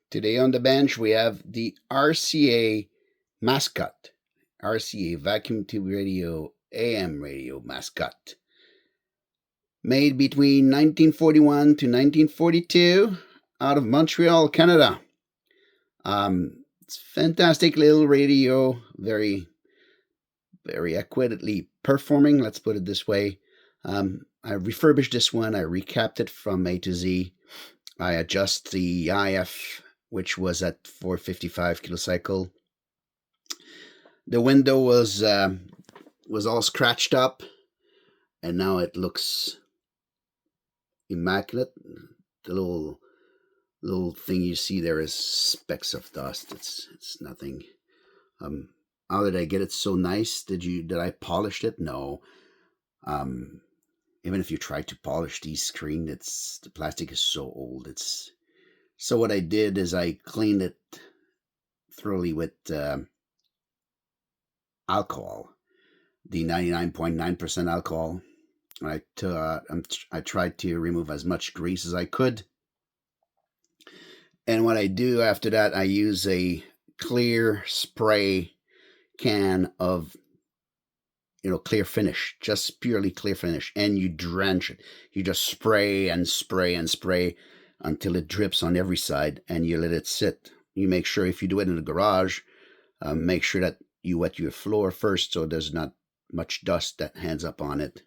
Today on the bench, we have the RCA Mascot, RCA Vacuum Tube Radio, AM Radio Mascot. Made between 1941 to 1942 out of Montreal, Canada. It's fantastic little radio, very, very accurately performing, let's put it this way. I refurbished this one, I recapped it from A to Z. I adjust the IF, which was at 455 kilocycle. The window was all scratched up, and now it looks immaculate. The little thing you see there is specks of dust. It's nothing. How did I get it so nice? Did I polish it? No. Even if you try to polish these screens, the plastic is so old. So what I did is I cleaned it thoroughly with alcohol, the 99.9% alcohol. I tried to remove as much grease as I could. And what I do after that, I use a clear spray can of clear finish, just purely clear finish, and you drench it. You just spray and spray and spray until it drips on every side, and you let it sit. You make sure, if you do it in the garage, make sure that you wet your floor first so there's not much dust that ends up on it.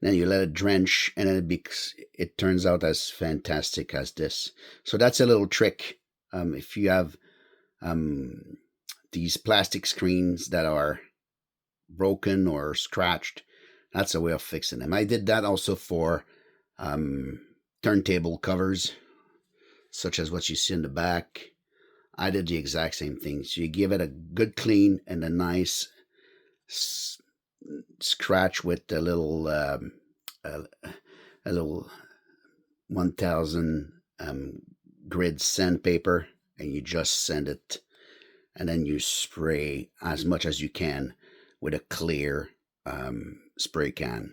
Then you let it drench, and then it turns out as fantastic as this. So that's a little trick. If you have these plastic screens that are broken or scratched, that's a way of fixing them. I did that also for turntable covers, such as what you see in the back. I did the exact same thing. So you give it a good clean and a nice scratch with a little 1000 grit sandpaper, and you just sand it, and then you spray as much as you can with a clear spray can.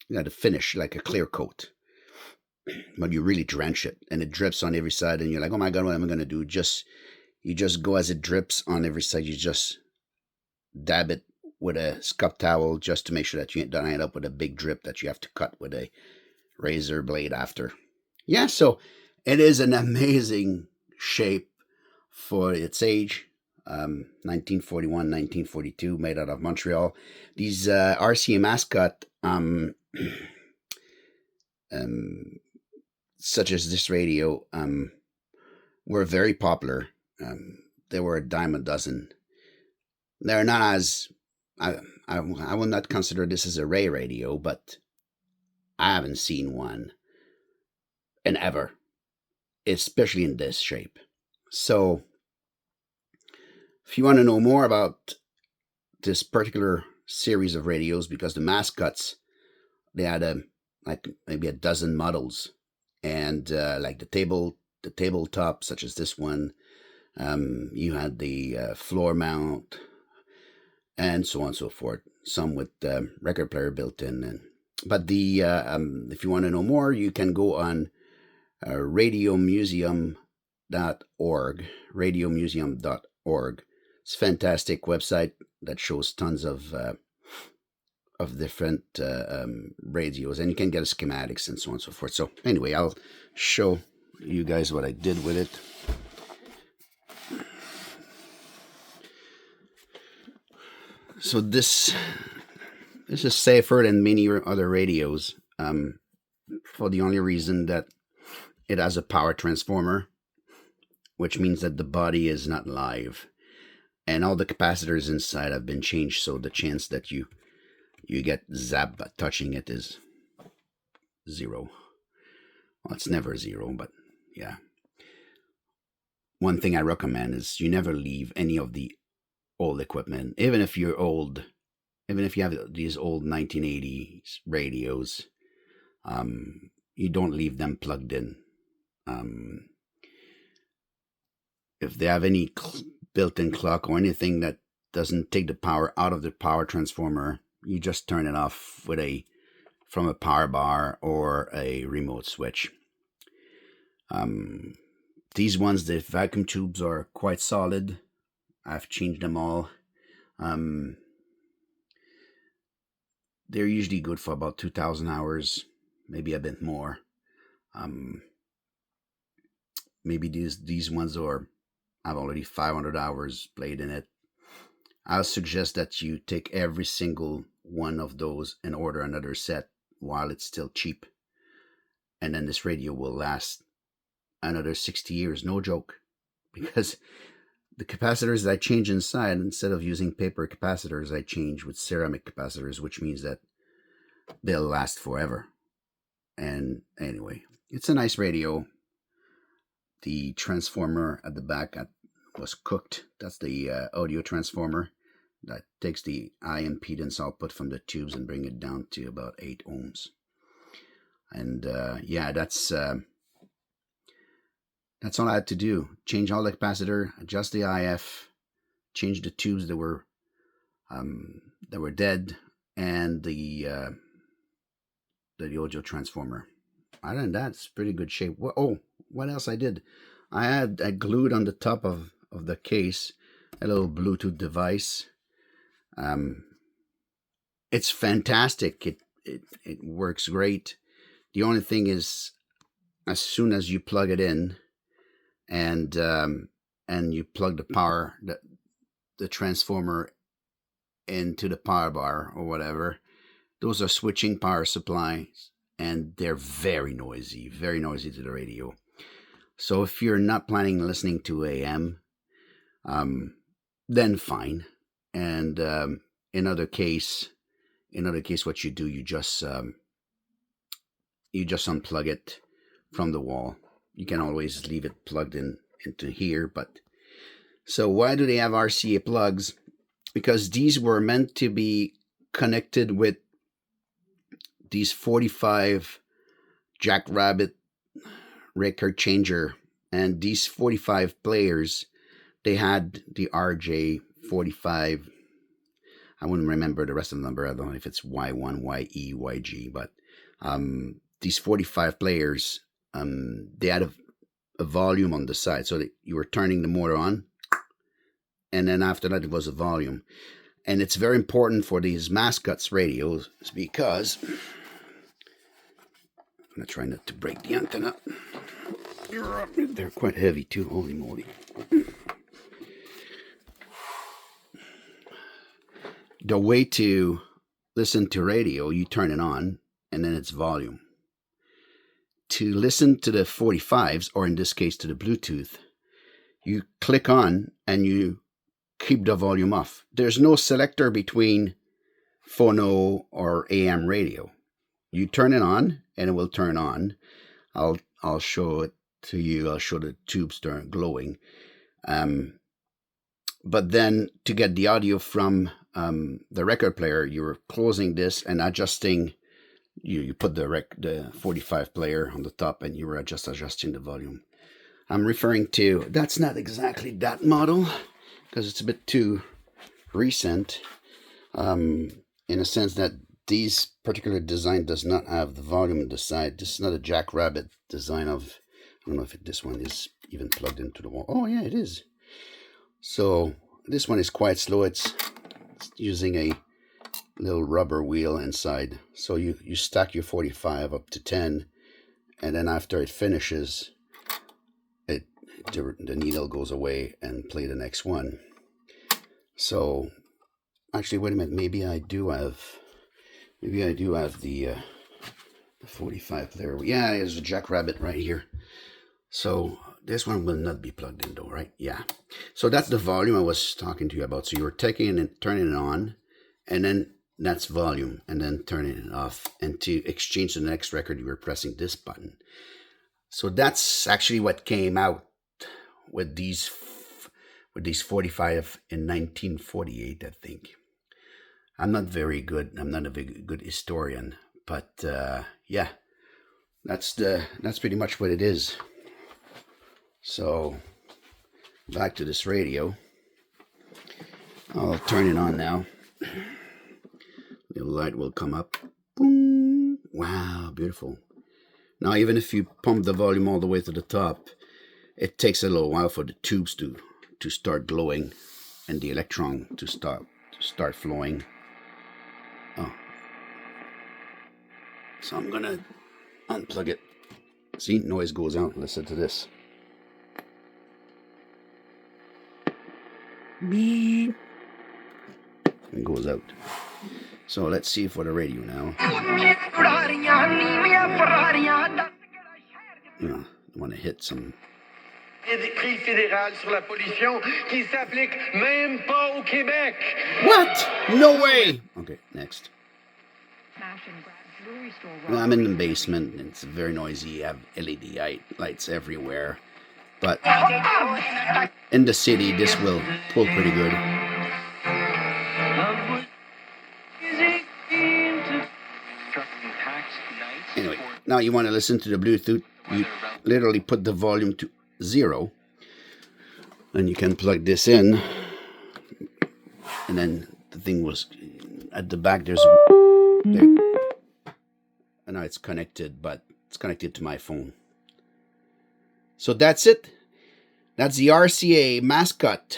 You got to finish like a clear coat, but you really drench it, and it drips on every side, and you're like, oh my god, what am I going to do? You just go as it drips on every side. You just dab it with a scuff towel just to make sure that you don't end up with a big drip that you have to cut with a razor blade after. Yeah, so it is an amazing shape for its age. 1941, 1942, made out of Montreal. These RCA Mascot, such as this radio, were very popular. They were a dime a dozen. They're not as I will not consider this as a Ray radio, but I haven't seen one in ever, especially in this shape. So if you want to know more about this particular series of radios, because the Mascots, they had maybe a dozen models, and like the tabletop, such as this one, you had the floor mount, and so on and so forth. Some with record player built in, but if you want to know more, you can go on radiomuseum.org. Radiomuseum.org. It's a fantastic website that shows tons of different radios, and you can get schematics and so on and so forth. So anyway, I'll show you guys what I did with it. So this is safer than many other radios, for the only reason that it has a power transformer, which means that the body is not live, and all the capacitors inside have been changed, so the chance that you get zapped by touching it is zero. Well, it's never zero, but yeah. One thing I recommend is you never leave any of the old equipment, even if you're old, even if you have these old 1980s radios, you don't leave them plugged in. If they have any built-in clock or anything that doesn't take the power out of the power transformer, you just turn it off from a power bar or a remote switch. These ones, the vacuum tubes are quite solid. I've changed them all. They're usually good for about 2,000 hours, maybe a bit more. Maybe these ones have already 500 hours played in it. I'll suggest that you take every single one of those and order another set while it's still cheap. And then this radio will last another 60 years, no joke. Because the capacitors that I change inside, instead of using paper capacitors, I change with ceramic capacitors, which means that they'll last forever. And anyway, it's a nice radio. The transformer at the back was cooked. That's the audio transformer that takes the high impedance output from the tubes and bring it down to about 8 ohms. And yeah, that's all I had to do. Change all the capacitor, adjust the IF, change the tubes that were dead, and the audio transformer. Other than that, it's pretty good shape. What else I did? I glued on the top of the case a little Bluetooth device. It's fantastic. It works great. The only thing is, as soon as you plug it in, and you plug the power, the transformer into the power bar or whatever, those are switching power supplies, and they're very noisy to the radio. So if you're not planning on listening to AM, then fine. And in other case, what you do, you just unplug it from the wall. You can always leave it plugged into here. But so why do they have RCA plugs? Because these were meant to be connected with these 45 Jackrabbit record changer, and these 45 players, they had the RJ45. I wouldn't remember the rest of the number. I don't know if it's Y1, YE, YG, but these 45 players, they had a volume on the side, so that you were turning the motor on, and then after that it was a volume. And it's very important for these Mascots radios because I'm going to try not to break the antenna. They're quite heavy too, holy moly. The way to listen to radio, you turn it on and then it's volume. To listen to the 45s, or in this case to the Bluetooth, you click on and you keep the volume off. There's no selector between phono or AM radio. You turn it on and it will turn on. I'll show it to you. I'll show the tubes turn glowing. But then to get the audio from the record player, you're closing this and adjusting. You put the 45 player on the top and you were just adjusting the volume. I'm referring to, that's not exactly that model because it's a bit too recent, in a sense that these particular design does not have the volume on the side. This is not a Jackrabbit design of, I don't know if this one is even plugged into the wall. Oh yeah, it is. So this one is quite slow. It's using a little rubber wheel inside. So you stack your 45 up to 10, and then after it finishes, the needle goes away and play the next one. So actually, wait a minute. Maybe I do have the 45 player. Yeah, there's a Jackrabbit right here. So this one will not be plugged in though, right? Yeah. So that's the volume I was talking to you about. So you were taking it and turning it on, and then that's volume, and then turning it off. And to exchange to the next record, you were pressing this button. So that's actually what came out with these 45 in 1948, I think. I'm not a very good historian, but yeah, that's pretty much what it is. So back to this radio. I'll turn it on now. The light will come up. Boom! Wow, beautiful. Now, even if you pump the volume all the way to the top, it takes a little while for the tubes to start glowing and the electron to start flowing. Oh. So I'm gonna unplug it. See, noise goes out. Listen to this. Beep. It goes out. So let's see for the radio now. I want to hit some. Décret fédéral sur la pollution qui s'applique même pas au Québec. What? No way. Okay, next. I'm in the basement. It's very noisy. I have LED lights everywhere. But in the city, this will pull pretty good. Anyway, now you want to listen to the Bluetooth. You literally put the volume to 0. And you can plug this in. And then the thing was at the back. There. I know it's connected, but it's connected to my phone. So that's it. That's the RCA Mascot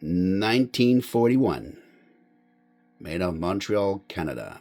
1941. Made of Montreal, Canada.